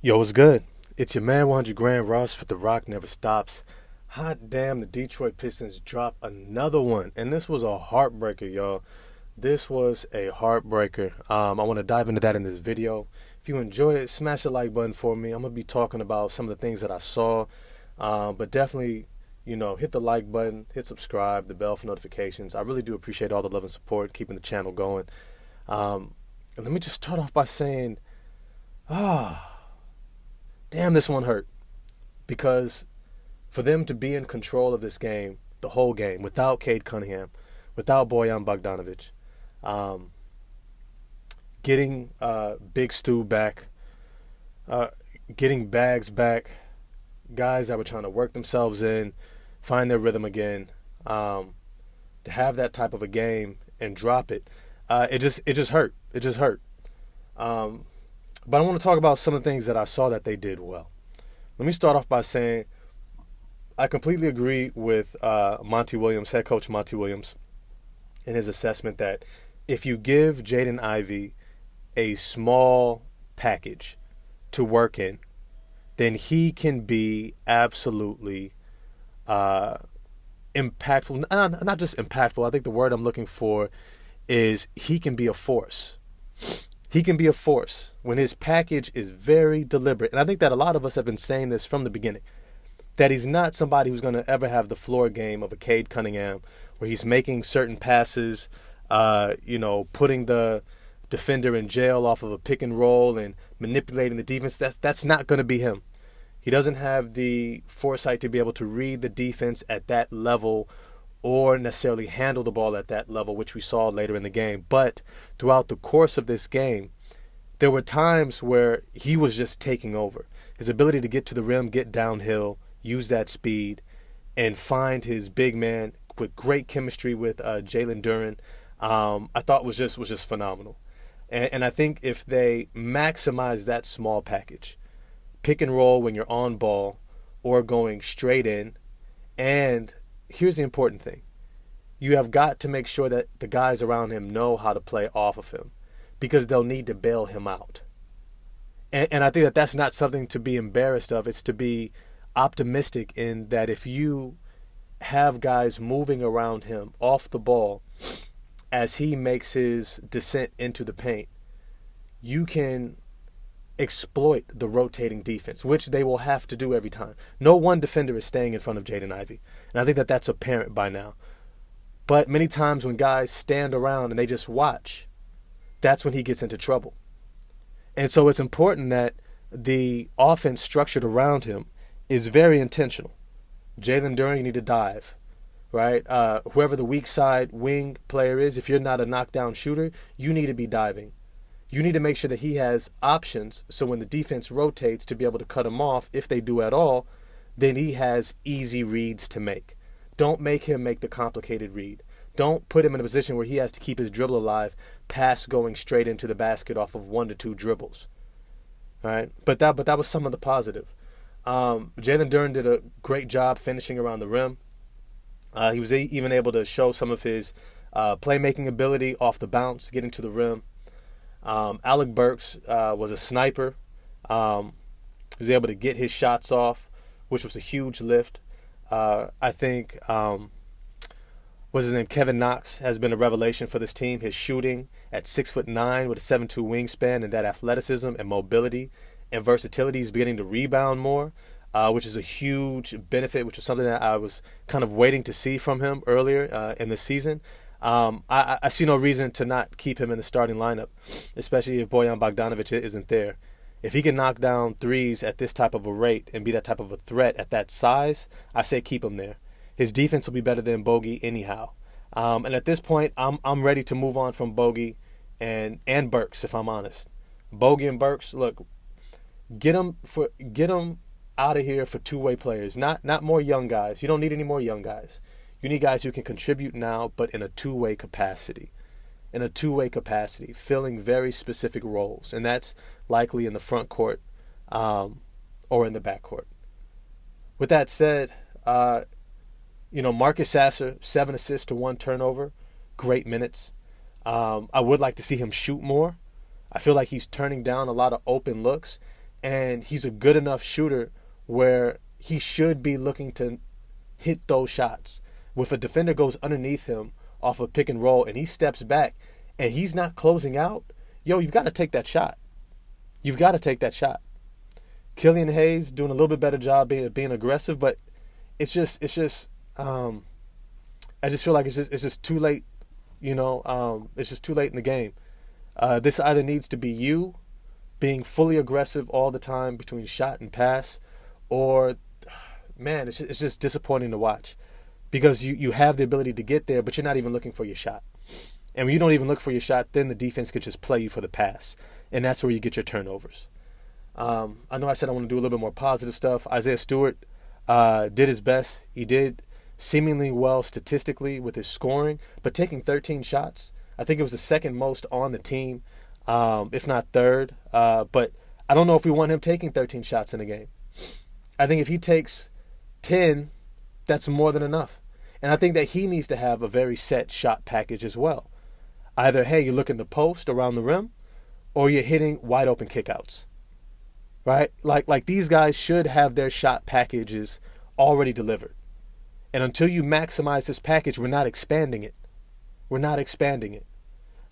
Yo, what's good? It's your man 100 Grand Russ with The Rock Never Stops. Hot damn, the Detroit Pistons dropped another one. And this was a heartbreaker, y'all. This was a heartbreaker. I want to dive into that in this video. If you enjoy it, smash the like button for me. I'm going to be talking about some of the things that I saw. But definitely, hit the like button, hit subscribe, the bell for notifications. I really do appreciate all the love and support, keeping the channel going. And let me just start off by saying, ah. Damn, this one hurt because for them to be in control of this game, the whole game, without Cade Cunningham, without Bojan Bogdanovic, um, getting Big Stu back, getting Bags back, guys that were trying to work themselves in, find their rhythm again, to have that type of a game and drop it, it just hurt. It just hurt. Um, but I want to talk about some of the things that I saw that they did well. Let me start off by saying I completely agree with Monty Williams, head coach Monty Williams, in his assessment that if you give Jaden Ivey a small package to work in, then he can be absolutely uh, impactful. Not just impactful. I think the word I'm looking for is he can be a force. He can be a force when his package is very deliberate. And I think that a lot of us have been saying this from the beginning, that he's not somebody who's going to ever have the floor game of a Cade Cunningham where he's making certain passes, putting the defender in jail off of a pick and roll and manipulating the defense. That's not going to be him. He doesn't have the foresight to be able to read the defense at that level or necessarily handle the ball at that level, which we saw later in the game. But throughout the course of this game, there were times where he was just taking over. His ability to get to the rim, get downhill, use that speed, and find his big man with great chemistry with Jaylen Durham, I thought was just phenomenal. And I think if they maximize that small package, pick and roll when you're on ball or going straight in, and here's the important thing. You have got to make sure that the guys around him know how to play off of him because they'll need to bail him out. And I think that that's not something to be embarrassed of. It's to be optimistic in that if you have guys moving around him off the ball as he makes his descent into the paint, you can exploit the rotating defense, which they will have to do every time. No one defender is staying in front of Jaden Ivey. And I think that that's apparent by now. But many times when guys stand around and they just watch, that's when he gets into trouble. And so it's important that the offense structured around him is very intentional. Jaylen Durham, you need to dive, right? Whoever the weak side wing player is, if you're not a knockdown shooter, you need to be diving. You need to make sure that he has options so when the defense rotates to be able to cut him off, if they do at all, then he has easy reads to make. Don't make him make the complicated read. Don't put him in a position where he has to keep his dribble alive, pass going straight into the basket off of 1 to 2 dribbles. All right? But that was some of the positive. Jaylen Durham did a great job finishing around the rim. He was even able to show some of his playmaking ability off the bounce, getting to the rim. Alec Burks was a sniper. He was able to get his shots off, which was a huge lift. I think, what's his name? Kevin Knox has been a revelation for this team. His shooting at 6'9" with a 7'2" wingspan and that athleticism and mobility and versatility. He's beginning to rebound more, which is a huge benefit, which was something that I was kind of waiting to see from him earlier in the season. I see no reason to not keep him in the starting lineup, especially if Bojan Bogdanovic isn't there. If he can knock down threes at this type of a rate and be that type of a threat at that size, I say keep him there. His defense will be better than Bogey anyhow. And at this point, I'm ready to move on from Bogey and Burks, if I'm honest. Bogey and Burks, look, get them out of here for two-way players, not more young guys. You don't need any more young guys. You need guys who can contribute now, but in a two-way capacity. Filling very specific roles. And that's likely in the front court or in the back court. With that said, Marcus Sasser, 7 assists to 1 turnover. Great minutes. I would like to see him shoot more. I feel like he's turning down a lot of open looks. and he's a good enough shooter where he should be looking to hit those shots. If a defender goes underneath him off a pick and roll and he steps back and he's not closing out, you've got to take that shot. You've got to take that shot. Killian Hayes doing a little bit better job being aggressive, but it's just I just feel like it's just too late. It's just too late in the game. This either needs to be you being fully aggressive all the time between shot and pass, or, man, it's just disappointing to watch because you have the ability to get there, but you're not even looking for your shot. And when you don't even look for your shot, then the defense could just play you for the pass, and that's where you get your turnovers. I know I said I want to do a little bit more positive stuff. Isaiah Stewart did his best. He did seemingly well statistically with his scoring, but taking 13 shots, I think it was the second most on the team, if not third. But I don't know if we want him taking 13 shots in a game. I think if he takes 10, that's more than enough. And I think that he needs to have a very set shot package as well. Either, hey, you're looking to post around the rim, or you're hitting wide open kickouts. Right? Like these guys should have their shot packages already delivered. And until you maximize this package, we're not expanding it.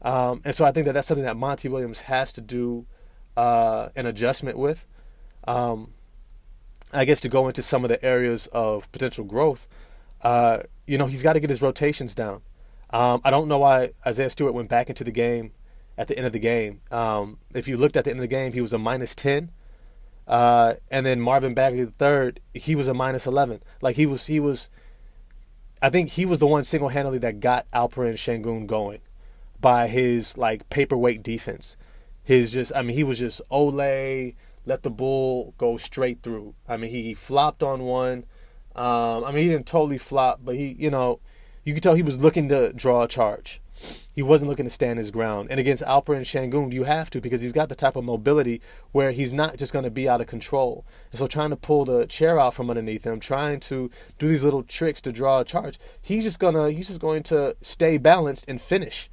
And so I think that that's something that Monty Williams has to do an adjustment with. I guess to go into some of the areas of potential growth, he's got to get his rotations down. I don't know why Isaiah Stewart went back into the game at the end of the game. If you looked at the end of the game, he was a -10. And then Marvin Bagley III, he was a -11. Like he was. I think he was the one single-handedly that got Alperen Şengün going by his paperweight defense. He was just Ole, let the bull go straight through. I mean, he flopped on one. He didn't totally flop, but you could tell he was looking to draw a charge. He wasn't looking to stand his ground. And against Alperen Şengün, you have to, because he's got the type of mobility where he's not just going to be out of control. And so trying to pull the chair out from underneath him, trying to do these little tricks to draw a charge, he's just going to stay balanced and finish.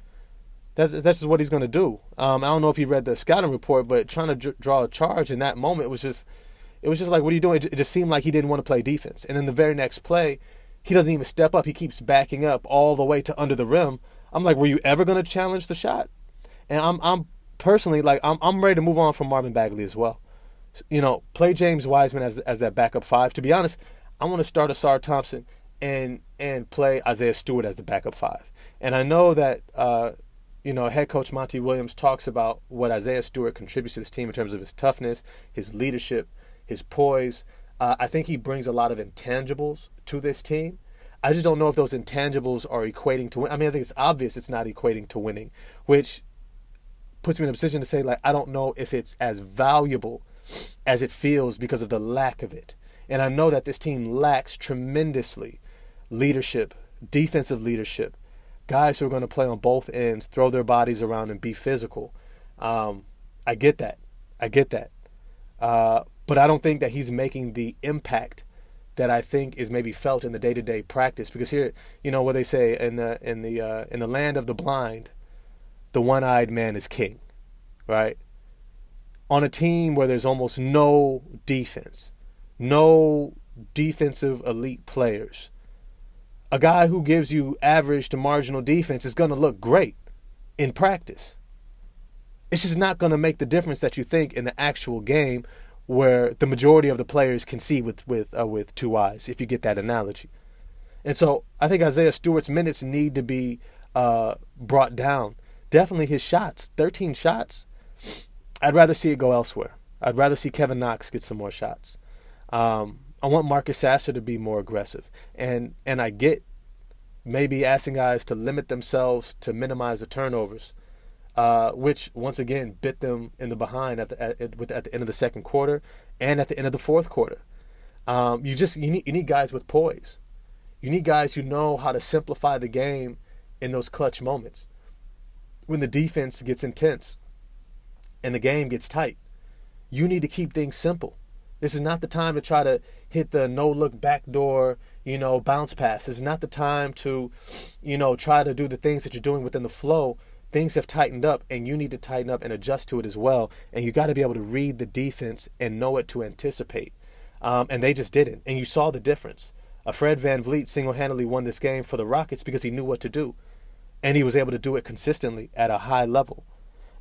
That's just what he's going to do. I don't know if you read the scouting report, but trying to draw a charge in that moment was just like, what are you doing? It just seemed like he didn't want to play defense. And then the very next play, he doesn't even step up. He keeps backing up all the way to under the rim. I'm like, were you ever going to challenge the shot? And I'm personally I'm ready to move on from Marvin Bagley as well. Play James Wiseman as that backup five. To be honest, I want to start Asar Thompson and play Isaiah Stewart as the backup five. And I know that head coach Monty Williams talks about what Isaiah Stewart contributes to this team in terms of his toughness, his leadership, his poise. I think he brings a lot of intangibles to this team. I just don't know if those intangibles are equating to win. I mean, I think it's obvious it's not equating to winning, which puts me in a position to say, I don't know if it's as valuable as it feels because of the lack of it. And I know that this team lacks tremendously leadership, defensive leadership, guys who are going to play on both ends, throw their bodies around and be physical. I get that. But I don't think that he's making the impact that I think is maybe felt in the day-to-day practice. Because here, what they say in the land of the blind, the one-eyed man is king, right? On a team where there's almost no defense, no defensive elite players, a guy who gives you average to marginal defense is going to look great in practice. It's just not going to make the difference that you think in the actual game, where the majority of the players can see with two eyes, if you get that analogy. And so I think Isaiah Stewart's minutes need to be brought down. Definitely his shots, 13 shots. I'd rather see it go elsewhere. I'd rather see Kevin Knox get some more shots. I want Marcus Sasser to be more aggressive. And I get maybe asking guys to limit themselves to minimize the turnovers, which once again bit them in the behind at the end of the second quarter and at the end of the fourth quarter. You need guys with poise. You need guys who know how to simplify the game in those clutch moments when the defense gets intense and the game gets tight. You need to keep things simple. This is not the time to try to hit the no-look backdoor, bounce pass. This is not the time to, try to do the things that you're doing within the flow. things have tightened up, and you need to tighten up and adjust to it as well. And you got to be able to read the defense and know what to anticipate. And they just didn't. And you saw the difference. Fred VanVleet single-handedly won this game for the Rockets because he knew what to do. And he was able to do it consistently at a high level.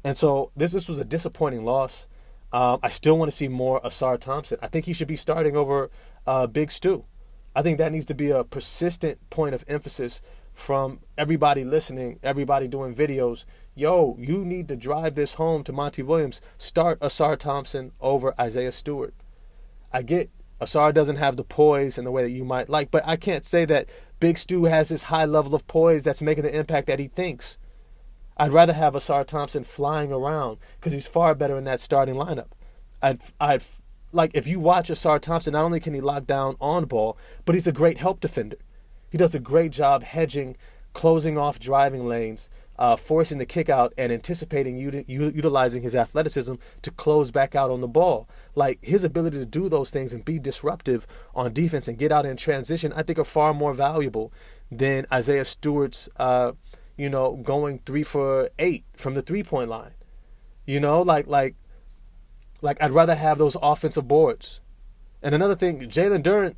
And so this was a disappointing loss. I still want to see more Ausar Thompson. I think he should be starting over Big Stu. I think that needs to be a persistent point of emphasis from everybody listening, everybody doing videos. Yo, you need to drive this home to Monty Williams. Start Ausar Thompson over Isaiah Stewart. I get Ausar doesn't have the poise in the way that you might like, but I can't say that Big Stu has this high level of poise that's making the impact that he thinks. I'd rather have Ausar Thompson flying around because he's far better in that starting lineup. I'd like if you watch Ausar Thompson, not only can he lock down on ball, but he's a great help defender. He does a great job hedging, closing off driving lanes, forcing the kick out, and anticipating utilizing his athleticism to close back out on the ball. Like his ability to do those things and be disruptive on defense and get out in transition, I think are far more valuable than Isaiah Stewart's, going 3 for 8 from the 3-point line. Like I'd rather have those offensive boards. And another thing, Jaylen Durham,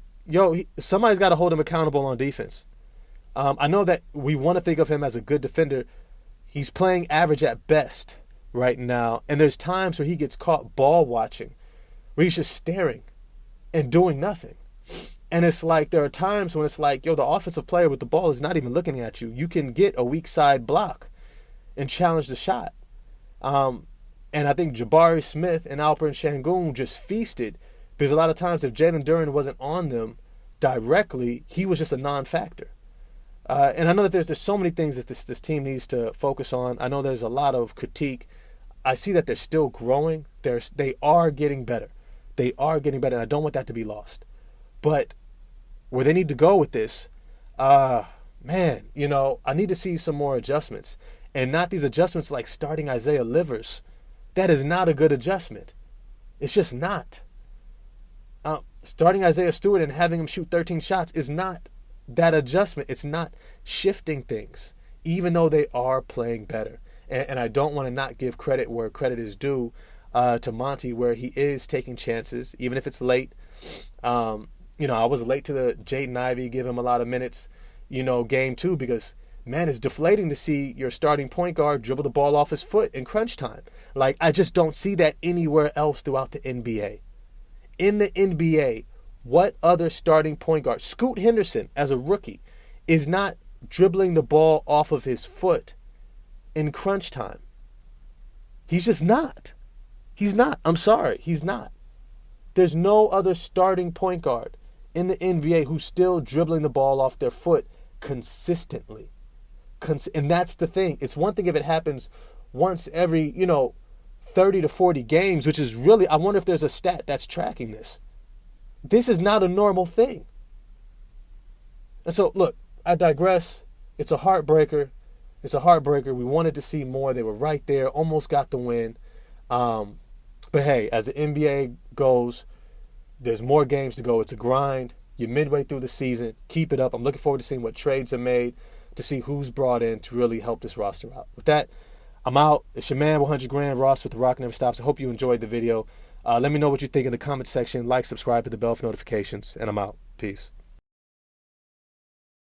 somebody's got to hold him accountable on defense. I know that we want to think of him as a good defender. He's playing average at best right now. And there's times where he gets caught ball watching, where he's just staring and doing nothing. And it's like there are times when it's like, the offensive player with the ball is not even looking at you. You can get a weak side block and challenge the shot. And I think Jabari Smith and Alperen Sengun just feasted because a lot of times if Jaylen Durham wasn't on them directly, he was just a non-factor. And I know that there's so many things that this team needs to focus on. I know there's a lot of critique. I see that they're still growing. They are getting better. They are getting better, and I don't want that to be lost. But where they need to go with this, I need to see some more adjustments. And not these adjustments like starting Isaiah Livers. That is not a good adjustment. It's just not. Starting Isaiah Stewart and having him shoot 13 shots is not that adjustment. It's not shifting things, even though they are playing better. And I don't want to not give credit where credit is due to Monty, where he is taking chances, even if it's late. I was late to the Jaden Ivey, give him a lot of minutes, game 2, because, man, it's deflating to see your starting point guard dribble the ball off his foot in crunch time. Like, I just don't see that anywhere else throughout the NBA. In the NBA, what other starting point guard, Scoot Henderson as a rookie, is not dribbling the ball off of his foot in crunch time? He's just not. He's not. I'm sorry. He's not. There's no other starting point guard in the NBA who's still dribbling the ball off their foot consistently. And that's the thing. It's one thing if it happens once every, 30 to 40 games, which is really, I wonder if there's a stat that's tracking this. This is not a normal thing. And so, look, I digress. It's a heartbreaker. We wanted to see more. They were right there, almost got the win. But hey, as the NBA goes, there's more games to go. It's a grind. You're midway through the season. Keep it up. I'm looking forward to seeing what trades are made, to see who's brought in to really help this roster out. With that, I'm out. It's your man, 100 Grand Ross with The Rock Never Stops. I hope you enjoyed the video. Let me know what you think in the comment section. Like, subscribe, hit the bell for notifications, and I'm out. Peace.